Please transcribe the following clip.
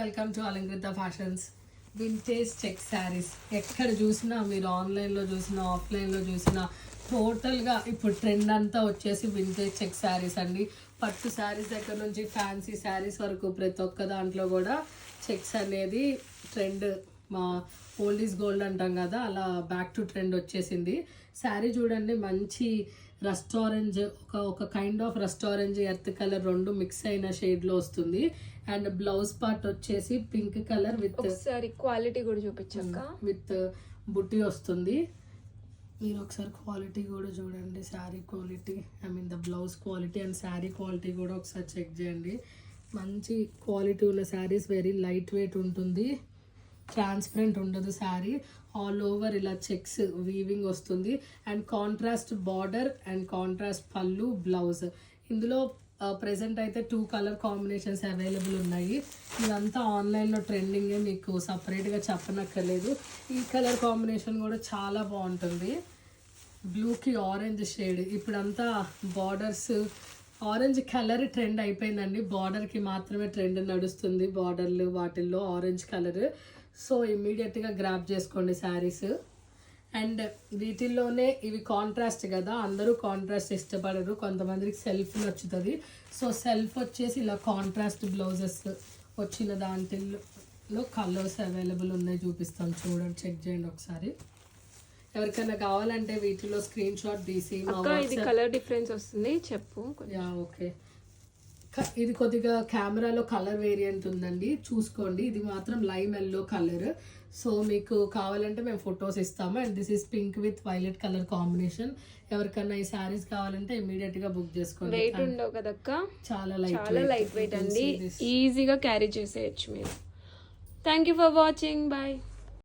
Welcome to Alankrita fashions. Vintage check sarees ఎక్కడ చూసినా, మీరు ఆన్లైన్లో చూసినా ఆఫ్లైన్లో చూసినా, టోటల్గా ఇప్పుడు ట్రెండ్ అంతా వచ్చేసి వింటేజ్ చెక్ శారీస్ అండి. పట్టు శారీస్ దగ్గర నుంచి ఫ్యాన్సీ శారీస్ వరకు ప్రతి ఒక్క దాంట్లో కూడా చెక్స్ అనేది ట్రెండ్. మా ఓల్డ్ ఈజ్ గోల్డ్ అంటాం కదా, అలా బ్యాక్ టు ట్రెండ్ వచ్చేసింది. శారీ చూడండి, మంచి రస్ట్ ఆరెంజ్, ఒక kind of rust orange earth colour రెండు మిక్స్ అయిన షేడ్లో వస్తుంది. అండ్ బ్లౌజ్ పార్ట్ వచ్చేసి పింక్ కలర్ విత్ క్వాలిటీ కూడా చూపించాక విత్ బుట్టి వస్తుంది. మీరు ఒకసారి క్వాలిటీ కూడా చూడండి, sari quality, I mean the blouse quality and sari quality కూడా ఒకసారి చెక్ చేయండి. మంచి క్వాలిటీ ఉన్న శారీస్, వెరీ లైట్ వెయిట్ ఉంటుంది, ట్రాన్స్పరెంట్ ఉండదు శారీ. ఆల్ ఓవర్ ఇలా చెక్స్ వీవింగ్ వస్తుంది and contrast border and contrast పళ్ళు బ్లౌజ్. ఇందులో ప్రెసెంట్ అయితే 2 కలర్ కాంబినేషన్స్ అవైలబుల్ ఉన్నాయి. ఇదంతా ఆన్లైన్లో ట్రెండింగే, మీకు సపరేట్గా చెప్పనక్కర్లేదు. ఈ కలర్ కాంబినేషన్ కూడా చాలా బాగుంటుంది, బ్లూకి ఆరెంజ్ షేడ్. ఇప్పుడంతా బార్డర్స్ ఆరెంజ్ కలర్ ట్రెండ్ అయిపోయిందండి, బార్డర్కి మాత్రమే ట్రెండ్ నడుస్తుంది, బార్డర్లు వాటిల్లో ఆరెంజ్ కలర్. సో ఇమ్మీడియట్గా గ్రాప్ చేసుకోండి శారీస్. అండ్ వీటిల్లోనే ఇవి కాంట్రాస్ట్ కదా, అందరూ కాంట్రాస్ట్ ఇష్టపడరు, కొంతమందికి సెల్ఫ్ నచ్చుతుంది. సో సెల్ఫ్ వచ్చేసి ఇలా కాంట్రాస్ట్ బ్లౌజెస్ వచ్చిన దాంట్లో కలర్స్ అవైలబుల్ ఉన్నాయి, చూపిస్తాం చూడండి, చెక్ చేయండి ఒకసారి. ఎవరికైనా కావాలంటే వీటిలో స్క్రీన్ షాట్ తీసి ఇది కలర్ డిఫరెన్స్ వస్తుంది చెప్పు. యా ఓకే, ఇది కొద్దిగా కెమెరాలో కలర్ వేరియంట్ ఉందండి, చూసుకోండి. ఇది మాత్రం లైమ్ ఎల్లో కలర్. సో మీకు కావాలంటే మేము ఫొటోస్ ఇస్తాము. And this is pink with violet colour combination. ఎవరికైనా ఈ శారీస్ కావాలంటే ఇమీడియట్ గా బుక్ చేసుకోండి. వెయిట్ ఉండవు కదక్క, చాలా లైట్ వెయిట్ అండి, ఈజీగా క్యారీ చేసేయచ్చు మీరు. Thank you for watching, bye.